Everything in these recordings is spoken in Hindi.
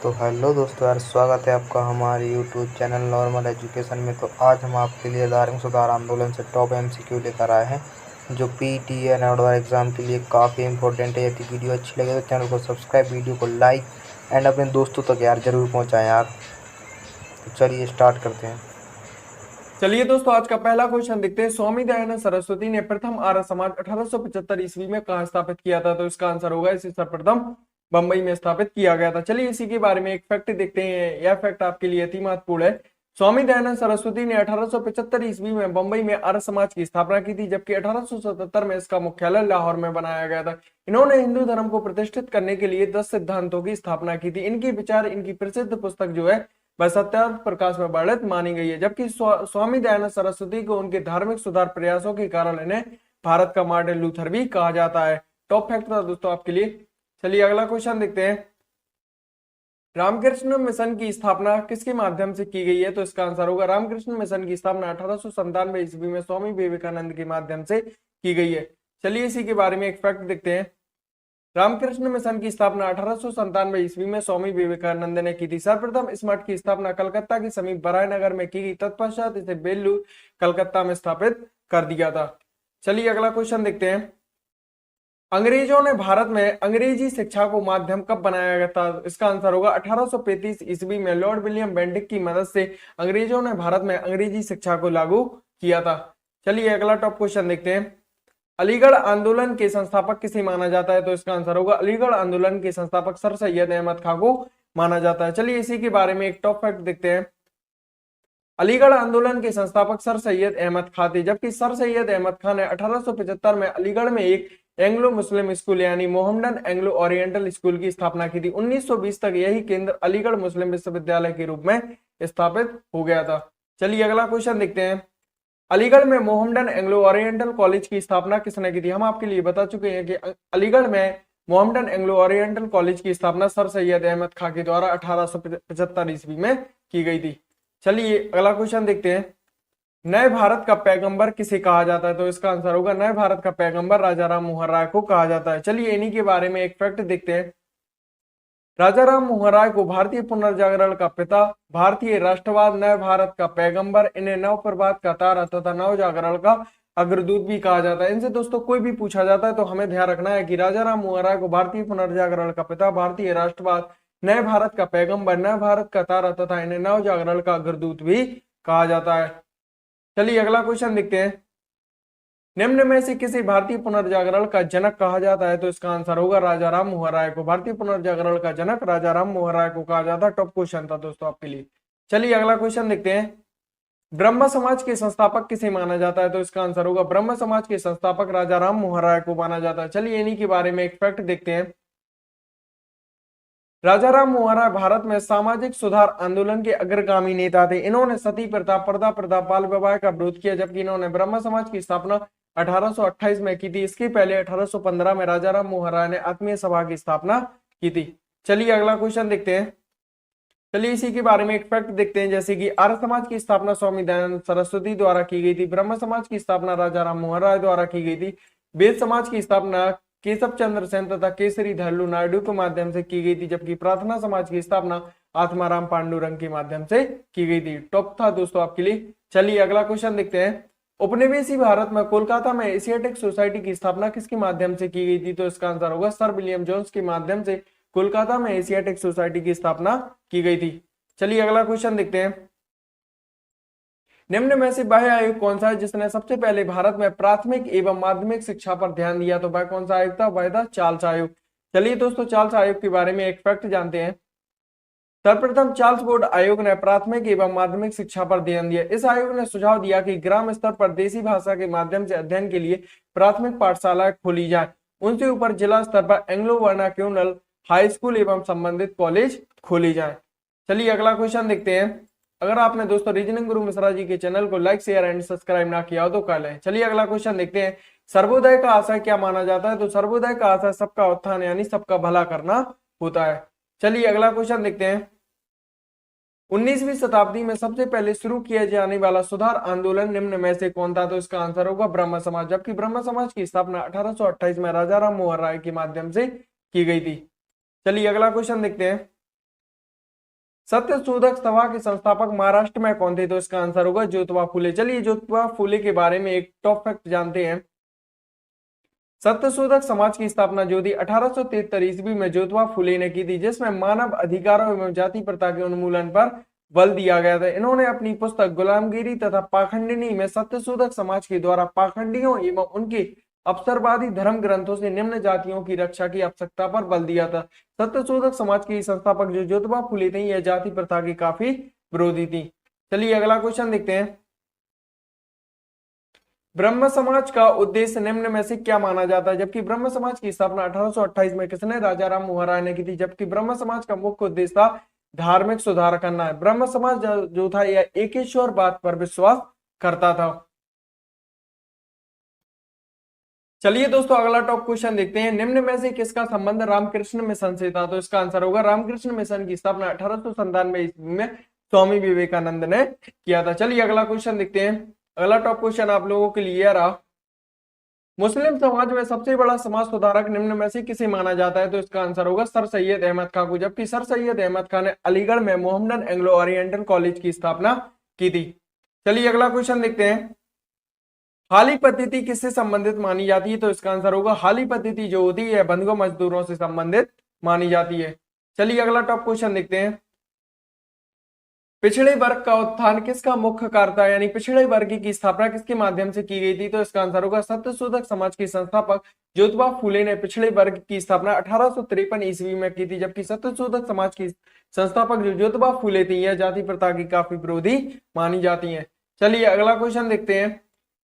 तो हेलो दोस्तों यार, स्वागत है आपका हमारे यूट्यूब चैनल नॉर्मल एजुकेशन में। तो आज हम आपके लिए धार्मिक सुधार आंदोलन से टॉप एमसीक्यू लेकर आए हैं, जो पीटी एंड और एग्ज़ाम के लिए काफ़ी इंपॉर्टेंट है। यदि वीडियो अच्छी लगे तो चैनल को सब्सक्राइब, वीडियो को लाइक एंड अपने दोस्तों तक यार ज़रूर पहुँचाएँ यार। तो चलिए स्टार्ट करते हैं। चलिए दोस्तों, आज का पहला क्वेश्चन देखते हैं। स्वामी दयानंद सरस्वती ने प्रथम आर्य समाज 1875 ईस्वी में कहाँ स्थापित किया था? तो इसका आंसर होगा इसे सर्वप्रथम बंबई में स्थापित किया गया था। चलिए इसी के बारे में एक फैक्ट देखते हैं। यह फैक्ट आपके लिए अति महत्वपूर्ण है। स्वामी दयानंद सरस्वती ने 1875 ईस्वी में बंबई में आर्य समाज की स्थापना की थी, जबकि 1877 में इसका मुख्यालय लाहौर में बनाया गया था। इन्होंने हिंदू धर्म को प्रतिष्ठित करने के लिए 10 सिद्धांतों की स्थापना की थी। इनके विचार, इनकी प्रसिद्ध पुस्तक जो है वह सत्यार्थ प्रकाश में वर्णित मानी गई है। जबकि स्वामी दयानंद सरस्वती को उनके धार्मिक सुधार प्रयासों के कारण इन्हें भारत का मार्टिन लूथर भी कहा जाता है। टॉप फैक्ट था दोस्तों आपके लिए। चलिए अगला क्वेश्चन देखते हैं। रामकृष्ण मिशन की स्थापना किसके माध्यम से की गई है? तो इसका आंसर होगा रामकृष्ण मिशन की स्थापना 1897 ईस्वी में स्वामी विवेकानंद के माध्यम से की गई है। चलिए इसी के बारे में एक फैक्ट देखते हैं। रामकृष्ण मिशन की स्थापना 1897 ईस्वी में स्वामी विवेकानंद ने की थी। सर्वप्रथम इस मठ की स्थापना कलकत्ता के समीप बरायनगर में की गई। तत्पश्चात इसे बेल्लू कलकत्ता में स्थापित कर दिया था। चलिए अगला क्वेश्चन देखते हैं। अंग्रेजों ने भारत में अंग्रेजी शिक्षा को माध्यम कब बनाया गया था? इसका आंसर होगा 1835 ईस्वी में लॉर्ड विलियम बेंटिक की मदद से अंग्रेजों ने भारत में अंग्रेजी शिक्षा को लागू किया था। चलिए अगला टॉप क्वेश्चन देखते हैं। अलीगढ़ आंदोलन के संस्थापक किसे माना जाता है? तो इसका आंसर होगा अलीगढ़ आंदोलन के संस्थापक सर सैयद अहमद खां को माना जाता है। चलिए इसी के बारे में एक टॉप फैक्ट देखते हैं। अलीगढ़ आंदोलन के संस्थापक सर सैयद अहमद खां थे, जबकि सर सैयद अहमद खां ने 1875 में अलीगढ़ में एक एंग्लो मुस्लिम स्कूल यानी मोहम्मडन एंग्लो ओरिएंटल स्कूल की स्थापना की थी। 1920 तक यही केंद्र अलीगढ़ मुस्लिम विश्वविद्यालय के रूप में स्थापित हो गया था। चलिए अगला क्वेश्चन देखते हैं। अलीगढ़ में मोहम्मडन एंग्लो ओरिएंटल कॉलेज की स्थापना किसने की थी? हम आपके लिए बता चुके हैं कि अलीगढ़ में मोहम्मडन एंग्लो ओरिएंटल कॉलेज की स्थापना सर सैयद अहमद खां के द्वारा 1875 ईस्वी में की गई थी। चलिए अगला क्वेश्चन देखते हैं। नए भारत का पैगंबर किसे कहा जाता है? तो इसका आंसर होगा नए भारत का पैगंबर राजा राम मोहन राय को कहा जाता है। चलिए इन्हीं के बारे में एक फैक्ट देखते हैं। राजा राम मोहन राय को भारतीय पुनर्जागरण का पिता, भारतीय राष्ट्रवाद, नव भारत का पैगंबर, इन्हें नव प्रभात का तारा तथा नव जागरण का अग्रदूत भी कहा जाता है। इनसे दोस्तों कोई भी पूछा जाता है तो हमें ध्यान रखना है कि राजा राम मोहन राय को भारतीय पुनर्जागरण का पिता, भारतीय राष्ट्रवाद, नए भारत का पैगंबर, नव भारत का तारा तथा इन्हें नव जागरण का अग्रदूत भी कहा जाता है। चलिए अगला क्वेश्चन देखते हैं। निम्न में से किसी भारतीय पुनर्जागरण का जनक कहा जाता है? तो इसका आंसर होगा राजा राम मोहन राय को। भारतीय पुनर्जागरण का जनक राजा राम मोहन राय को कहा जाता है। टॉप क्वेश्चन था दोस्तों आपके लिए। चलिए अगला क्वेश्चन देखते हैं। ब्रह्म समाज के संस्थापक किसे माना जाता है? तो इसका आंसर होगा ब्रह्म समाज के संस्थापक राजा राम मोहन राय को माना जाता है। चलिए इन्हीं के बारे में एक फैक्ट देखते हैं। राजा राम मोहन राय भारत में सामाजिक सुधार आंदोलन के अग्रगामी नेता थे। इन्होंने सती प्रथा, पर्दा प्रथा, बाल विवाह का विरोध किया, जबकि इन्होंने ब्रह्म समाज की स्थापना 1828 में की थी। इसके पहले 1815 में राजा राम मोहन राय ने आत्मीय सभा की स्थापना की थी। चलिए अगला क्वेश्चन देखते हैं। चलिए इसी के बारे में एक फैक्ट देखते हैं, जैसे कि आर्य समाज की स्थापना स्वामी दयानंद सरस्वती द्वारा की गई थी। ब्रह्म समाज की स्थापना राजा राम मोहन राय द्वारा की गई थी। वेद समाज की स्थापना केशव चंद्र सेन तथा केसरी धल्लू नायडू के माध्यम से की गई थी, जबकि प्रार्थना समाज की स्थापना आत्माराम पांडुरंग के माध्यम से की गई थी। टॉप था दोस्तों आपके लिए। चलिए अगला क्वेश्चन देखते हैं। उपनिवेशी भारत में कोलकाता में एशियाटिक सोसाइटी की स्थापना किसके माध्यम से की गई थी? तो इसका आंसर होगा सर विलियम जोन्स के माध्यम से कोलकाता में एशियाटिक सोसाइटी की स्थापना की गई थी। चलिए अगला क्वेश्चन देखते हैं। निम्न में से वह आयोग कौन सा है जिसने सबसे पहले भारत में प्राथमिक एवं माध्यमिक शिक्षा पर ध्यान दिया? तो वह कौन सा आयोग था? वह था चार्ल्स आयोग। चलिए दोस्तों चार्ल्स आयोग के बारे में एक फैक्ट जानते हैं। सर्वप्रथम चार्ल्स बोर्ड आयोग ने प्राथमिक एवं माध्यमिक शिक्षा पर ध्यान दिया। इस आयोग ने सुझाव दिया कि ग्राम स्तर पर देसी भाषा के माध्यम से अध्ययन के लिए प्राथमिक पाठशाला खोली जाए। उनसे ऊपर जिला स्तर पर एंग्लो वर्नाक्यूलर हाई स्कूल एवं संबंधित कॉलेज खोली जाए। चलिए अगला क्वेश्चन देखते हैं। अगर आपने दोस्तों रीजनिंग गुरु मिश्रा जी के चैनल को लाइक, शेयर एंड सब्सक्राइब ना किया हो तो कर लें। चलिए अगला क्वेश्चन देखते हैं। सर्वोदय का आशय क्या माना जाता है? तो सर्वोदय का आशय सबका उत्थान यानी सबका भला करना होता है। चलिए अगला क्वेश्चन देखते हैं। 19वीं शताब्दी में सबसे पहले शुरू किया जाने वाला सुधार आंदोलन निम्न में से कौन था? तो इसका आंसर होगा ब्रह्म समाज, जबकि ब्रह्म समाज की स्थापना 1828 में राजा राम मोहन राय के माध्यम से की गई थी। चलिए अगला क्वेश्चन देखते हैं। सत्यशोधक सभा के संस्थापक महाराष्ट्र में कौन थे? तो इसका आंसर होगा ज्योतिबा फुले। चलिए ज्योतिबा फुले के बारे में एक टॉप फैक्ट जानते हैं। सत्यशोधक समाज की स्थापना जो थी 1873 ईस्वी में ज्योतिबा फुले ने की थी, जिसमें मानव अधिकारों एवं जाति प्रथा के उन्मूलन पर बल दिया गया था। इन्होंने अपनी पुस्तक गुलामगिरी तथा पाखंडिनी में सत्यशोधक समाज के द्वारा पाखंडियों एवं उनके अवसरवादी धर्म ग्रंथों से निम्न जातियों की रक्षा की आवश्यकता पर बल दिया था। सत्यशोधक समाज के संस्थापक जो ज्योतिबा फुले थे, यह जाति प्रथा की काफी विरोधी थी। चलिए अगला क्वेश्चन देखते हैं। ब्रह्म समाज का उद्देश्य निम्न में से क्या माना जाता है? जबकि ब्रह्म समाज की स्थापना 1828 में किसने? राजा राम मोहन राय ने की थी। जबकि ब्रह्म समाज का मुख्य उद्देश्य था धार्मिक सुधार करना है। ब्रह्म समाज जो था यह एकेश्वरवाद पर विश्वास करता था। चलिए दोस्तों अगला टॉप क्वेश्चन देखते हैं। निम्न में से किसका संबंध रामकृष्ण मिशन से था? तो इसका आंसर होगा रामकृष्ण मिशन की स्थापना 1897 ईस्वी में स्वामी विवेकानंद ने किया था। चलिए अगला क्वेश्चन देखते हैं। अगला टॉप क्वेश्चन आप लोगों के लिए रहा, मुस्लिम समाज में सबसे बड़ा समाज सुधारक निम्न में से किसे माना जाता है? तो इसका आंसर होगा सर सैयद अहमद खान को। जबकि सर सैयद अहमद खान ने अलीगढ़ में मोहम्मदन एंग्लो ओरिएंटल कॉलेज की स्थापना की थी। चलिए अगला क्वेश्चन देखते हैं। हाली पद्धति किससे संबंधित मानी जाती है? तो इसका आंसर होगा हाली पद्धति जो होती है बंधुआ मजदूरों से संबंधित मानी जाती है। चलिए अगला टॉप क्वेश्चन देखते हैं। पिछड़े वर्ग का उत्थान किसका मुख्य कार्य था? यानी पिछड़े वर्ग की स्थापना किसके माध्यम से की गई थी? तो इसका आंसर होगा सत्यशोधक समाज के संस्थापक ज्योतिबा फुले ने पिछड़े वर्ग की स्थापना 1853 ईस्वी में की थी। जबकि सत्यशोधक समाज की संस्थापक जो ज्योतिबा फुले थी, यह जाति प्रथा की काफी विरोधी मानी जाती है। चलिए अगला क्वेश्चन देखते हैं।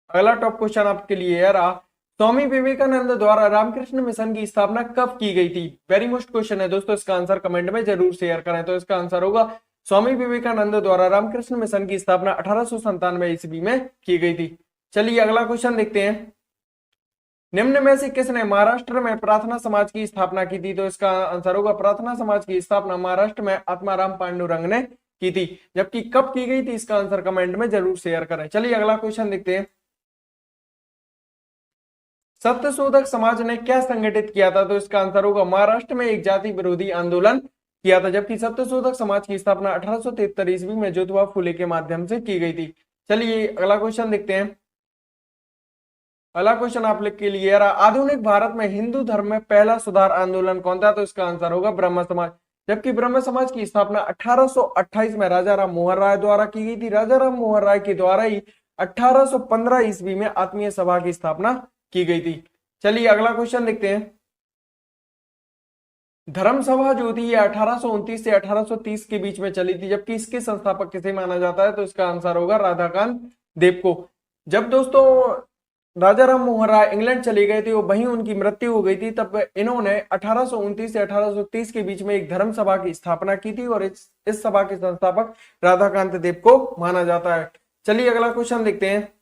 अगला टॉप क्वेश्चन आपके लिए यह रहा, स्वामी विवेकानंद द्वारा रामकृष्ण मिशन की स्थापना कब की गई थी? वेरी मोस्ट क्वेश्चन है दोस्तों, इसका आंसर कमेंट में जरूर शेयर करें। तो इसका आंसर होगा स्वामी विवेकानंद द्वारा रामकृष्ण मिशन की स्थापना 1897 ईस्वी में की गई थी। चलिए अगला क्वेश्चन देखते हैं। निम्न में से किसने महाराष्ट्र में प्रार्थना समाज की स्थापना की थी? तो इसका आंसर होगा प्रार्थना समाज की स्थापना महाराष्ट्र में आत्माराम पांडुरंग ने की थी। जबकि कब की गई थी, इसका आंसर कमेंट में जरूर शेयर करें। चलिए अगला क्वेश्चन देखते हैं। सत्यशोधक समाज ने क्या संगठित किया था? तो इसका आंसर होगा महाराष्ट्र में एक जाति विरोधी आंदोलन किया था। जबकि सत्यशोधक समाज की स्थापना 1873 ईस्वी में ज्योतिबा फुले के माध्यम से की गई थी। चलिए अगला क्वेश्चन देखते हैं। अगला क्वेश्चन आप लोग के लिए रहा, आधुनिक भारत में हिंदू धर्म में पहला सुधार आंदोलन कौन था? तो इसका आंसर होगा ब्रह्म समाज। जबकि ब्रह्म समाज की स्थापना 1828 में राजा राम मोहन राय द्वारा की गई थी। राजा राम मोहन राय के द्वारा ही 1815 ईस्वी में आत्मीय सभा की स्थापना की गई थी। चलिए अगला क्वेश्चन देखते हैं। धर्म सभा जो थी ये 1829 से 1830 के बीच में चली थी। जबकि इसके संस्थापक किसे माना जाता है? तो इसका आंसर होगा राधाकांत देव को। जब दोस्तों राजा राम मोहन राय इंग्लैंड चले गए थे, वो वहीं उनकी मृत्यु हो गई थी, तब इन्होंने 1829 से 1830 के बीच में एक धर्म सभा की स्थापना की थी और इस सभा के संस्थापक राधाकांत देव को माना जाता है। चलिए अगला क्वेश्चन देखते हैं।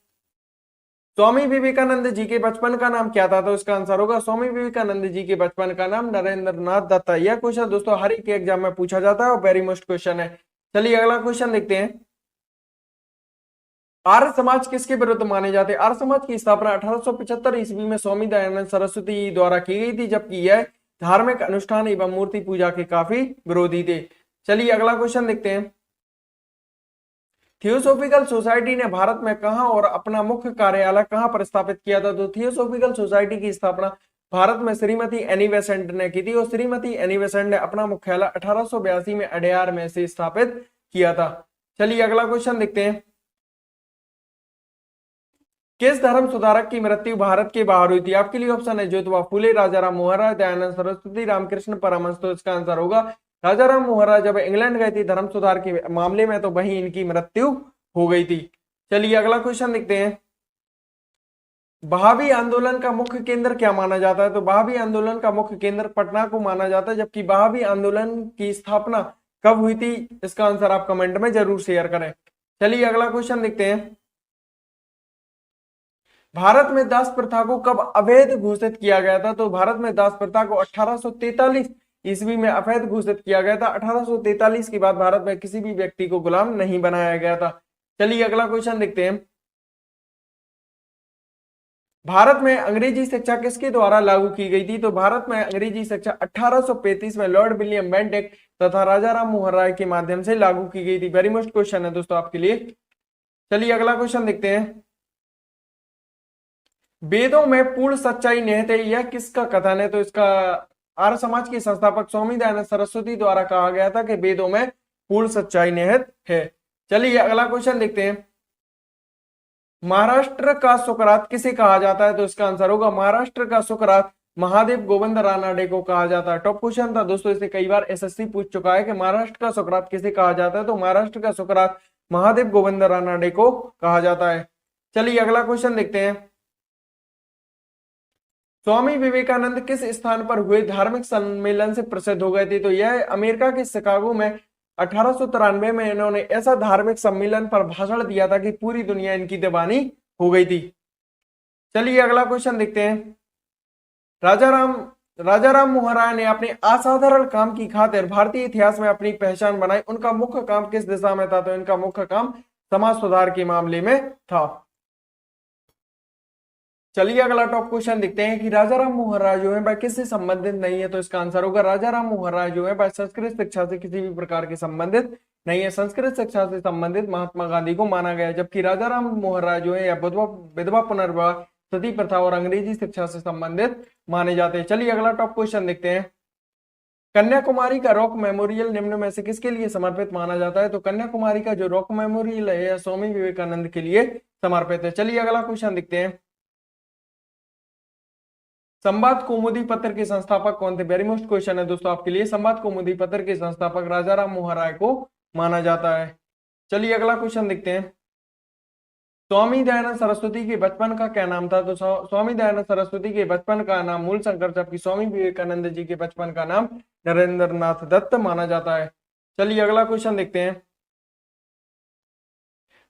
स्वामी विवेकानंद जी के बचपन का नाम क्या था? तो इसका आंसर होगा स्वामी विवेकानंद जी के बचपन का नाम नरेंद्र नाथ दत्त है। यह क्वेश्चन दोस्तों हर एक एग्जाम में पूछा जाता है और वेरी मोस्ट क्वेश्चन है। चलिए अगला क्वेश्चन देखते हैं। आर्य समाज किसके विरुद्ध माने जाते हैं? आर्य समाज की स्थापना 1875 ईस्वी में स्वामी दयानंद सरस्वती द्वारा की गई थी। जबकि यह धार्मिक अनुष्ठान एवं मूर्ति पूजा के काफी विरोधी थे। चलिए अगला क्वेश्चन देखते हैं। थियोसॉफिकल सोसाइटी ने भारत में कहां और अपना मुख्य कार्यालय कहां पर स्थापित किया था? तो थियोसॉफिकल सोसाइटी की स्थापना भारत में श्रीमती एनी बेसेंट ने की थी और श्रीमती एनी बेसेंट ने अपना मुख्यालय 1882 में अडयार में से स्थापित किया था। चलिए अगला क्वेश्चन देखते हैं। किस धर्म सुधारक की मृत्यु भारत के बाहर हुई थी? आपके लिए ऑप्शन है ज्योतिबा फुले, राजा राम मोहन राय, दयानंद सरस्वती, रामकृष्ण परमहंस। तो इसका आंसर होगा राजा राम मोहन राय जब इंग्लैंड गए थे धर्म सुधार के मामले में, तो वहीं इनकी मृत्यु हो गई थी। चलिए अगला क्वेश्चन देखते हैं। बहावी आंदोलन का मुख्य केंद्र क्या माना जाता है? तो बहावी आंदोलन का मुख्य केंद्र पटना को माना जाता है। जबकि बहावी आंदोलन की स्थापना कब हुई थी? इसका आंसर आप कमेंट में जरूर शेयर करें। चलिए अगला क्वेश्चन देखते हैं। भारत में दास प्रथा को कब अवैध घोषित किया गया था? तो भारत में दास प्रथा को 1843 ईस्वी में अवैध घोषित किया गया था। 1843 के बाद भारत में किसी भी व्यक्ति को गुलाम नहीं बनाया गया था। चलिए अगला क्वेश्चन देखते हैं। भारत में अंग्रेजी शिक्षा किसके द्वारा लागू की गई थी? तो भारत में अंग्रेजी शिक्षा 1835 में लॉर्ड विलियम बेंटिक तथा राजा राम मोहन राय के माध्यम से लागू की गई थी। वेरी मोस्ट क्वेश्चन है दोस्तों आपके लिए। चलिए अगला क्वेश्चन देखते हैं। वेदों में पूर्ण सच्चाई निहित है, यह किसका कथन है? तो इसका आर्य समाज के संस्थापक स्वामी दयानंद सरस्वती द्वारा कहा गया था कि वेदों में पूर्ण सच्चाई निहित है। चलिए अगला क्वेश्चन देखते हैं। महाराष्ट्र का सुकरात किसे कहा जाता है? तो इसका आंसर होगा महाराष्ट्र का सुकरात महादेव गोविंद रानडे को कहा जाता है। टॉप क्वेश्चन था दोस्तों, इसे कई बार एसएससी पूछ चुका है कि महाराष्ट्र का सुकरात किसे कहा जाता है। तो महाराष्ट्र का सुकरात महादेव गोविंद रानडे को कहा जाता है। चलिए अगला क्वेश्चन देखते हैं। स्वामी विवेकानंद किस स्थान पर हुए धार्मिक सम्मेलन से प्रसिद्ध हो गए थे? तो यह अमेरिका के शिकागो में 1893 में इन्होंने ऐसा धार्मिक सम्मेलन पर भाषण दिया था कि पूरी दुनिया इनकी दीवानी हो गई थी। चलिए अगला क्वेश्चन देखते हैं। राजा राम मोहन राय ने अपने असाधारण काम की खातिर भारतीय इतिहास में अपनी पहचान बनाई। उनका मुख्य काम किस दिशा में था? तो इनका मुख्य काम समाज सुधार के मामले में था। चलिए अगला टॉप क्वेश्चन देखते हैं कि राजा राम मोहन राय जो है वह किससे संबंधित नहीं है? तो इसका आंसर होगा राजा राम मोहन राय जो है वह संस्कृत शिक्षा से किसी भी प्रकार के संबंधित नहीं है। संस्कृत शिक्षा से संबंधित महात्मा गांधी को माना गया है, जबकि राजा राम मोहन राय जो है या विधवा पुनर्विवाह, सती प्रथा और अंग्रेजी शिक्षा से संबंधित माने जाते हैं। चलिए अगला टॉप क्वेश्चन देखते हैं। कन्याकुमारी का रॉक मेमोरियल निम्न में से किसके लिए समर्पित माना जाता है? तो कन्याकुमारी का जो रॉक मेमोरियल है यह स्वामी विवेकानंद के लिए समर्पित है। चलिए अगला क्वेश्चन देखते हैं। संवाद कौमुदी पत्र के संस्थापक कौन थे? वेरी मोस्ट क्वेश्चन है दोस्तों आपके लिए। संवाद कौमुदी पत्र के संस्थापक राजा राम मोहन राय को माना जाता है। चलिए अगला क्वेश्चन देखते हैं। स्वामी दयानंद सरस्वती के बचपन का क्या नाम था? तो स्वामी दयानंद सरस्वती के बचपन का नाम मूल शंकर, जबकि स्वामी विवेकानंद जी के बचपन का नाम नरेंद्र नाथ दत्त माना जाता है। चलिए अगला क्वेश्चन देखते हैं।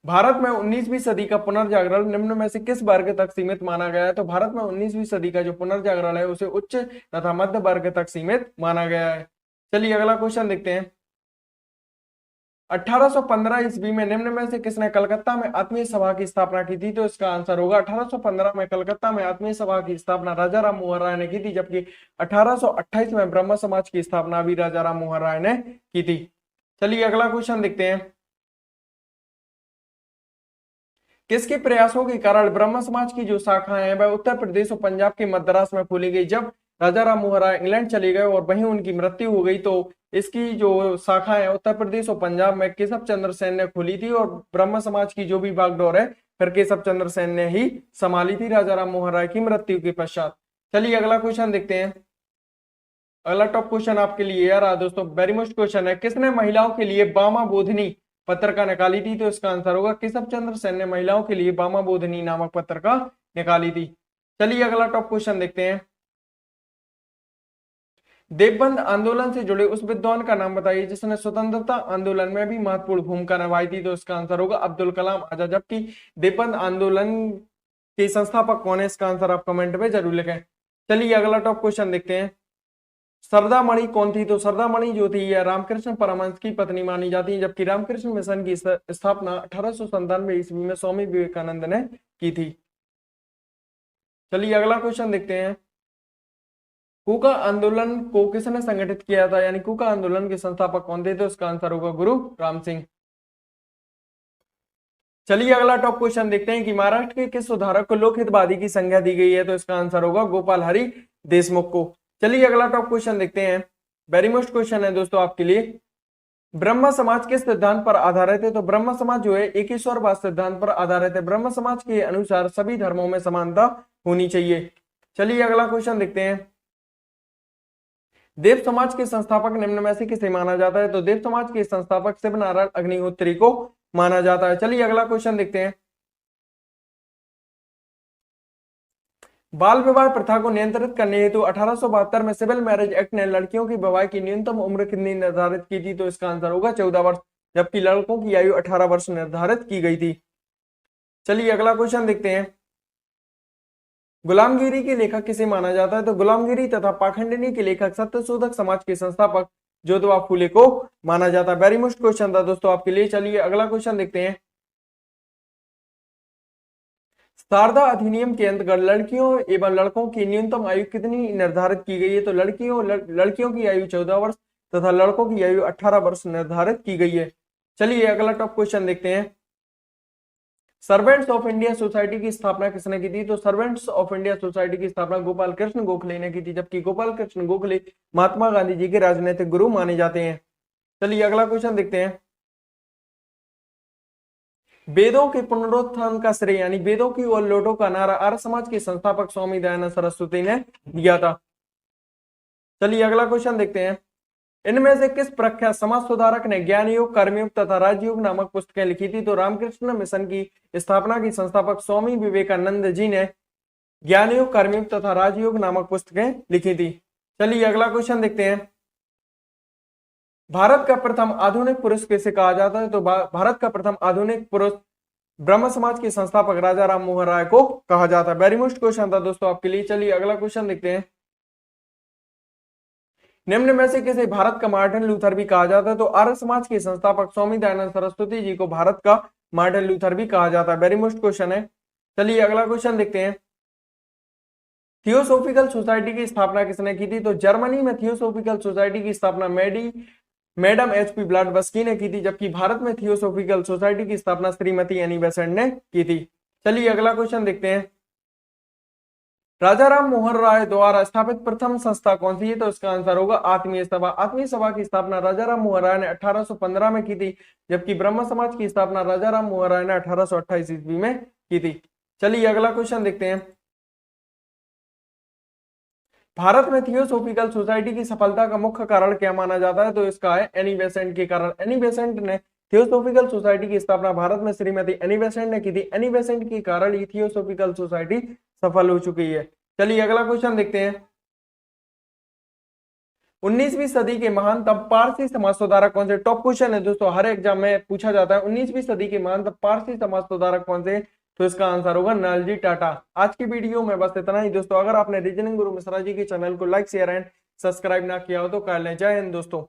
भारत में 19वीं सदी का पुनर्जागरण निम्न में से किस वर्ग तक सीमित माना गया है? तो भारत में 19वीं सदी का जो पुनर्जागरण है उसे उच्च तथा मध्य वर्ग तक सीमित माना गया है। चलिए अगला क्वेश्चन देखते हैं। 1815 ईस्वी में निम्न में से किसने कलकत्ता में आत्मीय सभा की स्थापना की थी? तो इसका आंसर होगा 1815 में कलकत्ता में आत्मीय सभा की स्थापना राजा राम मोहन राय ने की थी, जबकि 1828 में ब्रह्म समाज की स्थापना भी राजा राम मोहन राय ने की थी। चलिए अगला क्वेश्चन देखते हैं। किसके प्रयासों के कारण ब्रह्म समाज की जो शाखाएं हैं वह उत्तर प्रदेश और पंजाब के मद्रास में खोली गई? जब राजा राम मोहन राय इंग्लैंड चले गए और वहीं उनकी मृत्यु हो गई तो इसकी जो शाखाएं उत्तर प्रदेश और पंजाब में केशव चंद्र सेन ने खोली थी, और ब्रह्म समाज की जो भी बागडोर है फिर केशव चंद्र सेन ने ही संभाली थी राजा राम मोहन राय की मृत्यु के पश्चात। चलिए अगला क्वेश्चन देखते हैं। अगला टॉप क्वेश्चन आपके लिए यार दोस्तों वेरी मोस्ट क्वेश्चन है। किसने महिलाओं के लिए बामा बोधिनी पत्रिका निकाली थी? तो इसका आंसर होगा केशव चंद्र सेन ने महिलाओं के लिए बामा बोधिनी नामक पत्रिका निकाली थी। चलिए अगला टॉप क्वेश्चन देखते हैं। देवबंद आंदोलन से जुड़े उस विद्वान का नाम बताइए जिसने स्वतंत्रता आंदोलन में भी महत्वपूर्ण भूमिका निभाई थी? तो इसका आंसर होगा अब्दुल कलाम आजाद। जबकि देवबंद आंदोलन के संस्थापक कौन है? इसका आंसर आप कमेंट में जरूर लिखें। चलिए अगला टॉप क्वेश्चन देखते हैं। सरदामणि कौन थी? तो सरदामणि जो थी यह रामकृष्ण परमहंस की पत्नी मानी जाती है, जबकि रामकृष्ण मिशन की स्थापना 1897 ईस्वी में स्वामी विवेकानंद ने की थी। चलिए अगला क्वेश्चन देखते हैं। कूका आंदोलन को किसने संगठित किया था, यानी कूका आंदोलन के संस्थापक कौन थे? तो इसका आंसर होगा गुरु राम सिंह। चलिए अगला टॉप क्वेश्चन देखते हैं कि महाराष्ट्र के किस सुधारक को लोकहितवादी की संज्ञा दी गई है? तो इसका आंसर होगा गोपाल हरि देशमुख को। चलिए अगला टॉप क्वेश्चन देखते हैं। वेरी मोस्ट क्वेश्चन है दोस्तों आपके लिए। ब्रह्म समाज किस सिद्धांत पर आधारित है? तो ब्रह्म समाज जो है एक ईश्वरवाद सिद्धांत पर आधारित है। ब्रह्म समाज के अनुसार सभी धर्मों में समानता होनी चाहिए। चलिए अगला क्वेश्चन देखते हैं। देव समाज के संस्थापक निम्न में से किसे माना जाता है? तो देव समाज के संस्थापक शिव नारायण अग्निहोत्री को माना जाता है। चलिए अगला क्वेश्चन देखते हैं। बाल विवाह प्रथा को नियंत्रित करने हेतु 1872 में सिविल मैरिज एक्ट ने लड़कियों की विवाह की न्यूनतम उम्र कितनी निर्धारित की थी? तो इसका आंसर होगा 14 वर्ष, जबकि लड़कों की आयु 18 वर्ष निर्धारित की गई थी। चलिए अगला क्वेश्चन देखते हैं। गुलामगिरी के लेखक किसे माना जाता है? तो गुलामगिरी तथा पाखंडिनी के लेखक सत्यशोधक समाज के संस्थापक ज्योतिबा फूले को माना जाता है। वेरी मोस्ट क्वेश्चन था दोस्तों आपके लिए। चलिए अगला क्वेश्चन देखते हैं। शारदा अधिनियम के अंतर्गत लड़कियों एवं लड़कों की न्यूनतम आयु कितनी निर्धारित की गई है? तो लड़कियों की आयु 14 वर्ष तथा लड़कों की आयु 18 वर्ष निर्धारित की गई है। चलिए अगला टॉप क्वेश्चन देखते हैं। सर्वेंट्स ऑफ इंडिया सोसाइटी की स्थापना किसने की थी? तो सर्वेंट्स ऑफ इंडिया सोसाइटी की स्थापना गोपाल कृष्ण गोखले ने की थी, जबकि गोपाल कृष्ण गोखले महात्मा गांधी जी के राजनीतिक गुरु माने जाते हैं। चलिए अगला क्वेश्चन देखते हैं। वेदों के पुनरुत्थान का श्रेय यानी वेदों की ओर लौटो का नारा आर्य समाज के संस्थापक स्वामी दयानंद सरस्वती ने दिया था। चलिए अगला क्वेश्चन देखते हैं। इनमें से किस प्रख्यात समाज सुधारक ने ज्ञान योग, कर्मयोग तथा राजयोग नामक पुस्तकें लिखी थी? तो रामकृष्ण मिशन की स्थापना की संस्थापक स्वामी विवेकानंद जी ने ज्ञान योग, कर्मयोग तथा राजयोग नामक पुस्तकें लिखी थी। चलिए अगला क्वेश्चन देखते हैं। भारत का प्रथम आधुनिक पुरुष किसे कहा जाता है? तो भारत का प्रथम आधुनिक पुरुष ब्रह्म समाज के संस्थापक राजा राम मोहन राय को कहा जाता है। वेरी मोस्ट क्वेश्चन था दोस्तों आपके लिए। चलिए अगला क्वेश्चन देखते हैं। निम्न में से किसे भारत का मार्टिन लूथर भी कहा जाता है? तो आर्य समाज के संस्थापक स्वामी दयानंद सरस्वती जी को भारत का मार्टिन लूथर भी कहा जाता है। वेरी मोस्ट क्वेश्चन है। चलिए अगला क्वेश्चन देखते हैं। थियोसोफिकल सोसाइटी की स्थापना किसने की थी? तो जर्मनी में थियोसोफिकल सोसाइटी की स्थापना मैडम HP ब्लाडबस्की ने की थी, जबकि भारत में थियोसोफिकल सोसाइटी की स्थापना श्रीमती एनी बेसेंट ने की थी। चलिए अगला क्वेश्चन देखते हैं। राजा राम मोहन राय द्वारा स्थापित प्रथम संस्था कौन सी है? तो इसका आंसर होगा आत्मीय सभा। आत्मीय सभा की स्थापना राजा राम मोहन राय ने 1815 में की थी, जबकि ब्रह्म समाज की स्थापना राजा राम मोहन राय ने 1828 ईस्वी में की थी। चलिए अगला क्वेश्चन देखते हैं। भारत में थियोसोफिकल सोसाइटी की सफलता का मुख्य कारण क्या माना जाता है? तो इसका है एनी बेसेंट के कारण। एनी बेसेंट ने थियोसोफिकल सोसाइटी की स्थापना भारत में श्रीमती एनी बेसेंट ने की थी। एनी बेसेंट के कारण ये थियोसोफिकल सोसाइटी सफल हो चुकी है। चलिए अगला क्वेश्चन देखते हैं। 19वीं सदी के महानतम पारसी समाज सुधारक कौन से? टॉप क्वेश्चन है दोस्तों, हर एग्जाम में पूछा जाता है। 19वीं सदी के महानतम पारसी समाज सुधारक कौन से? तो इसका आंसर होगा नलजी टाटा। आज की वीडियो में बस इतना ही दोस्तों। अगर आपने रीजनिंग गुरु मिश्रा जी के चैनल को लाइक, शेयर एंड सब्सक्राइब ना किया हो तो कर लें। जय हिंद दोस्तों।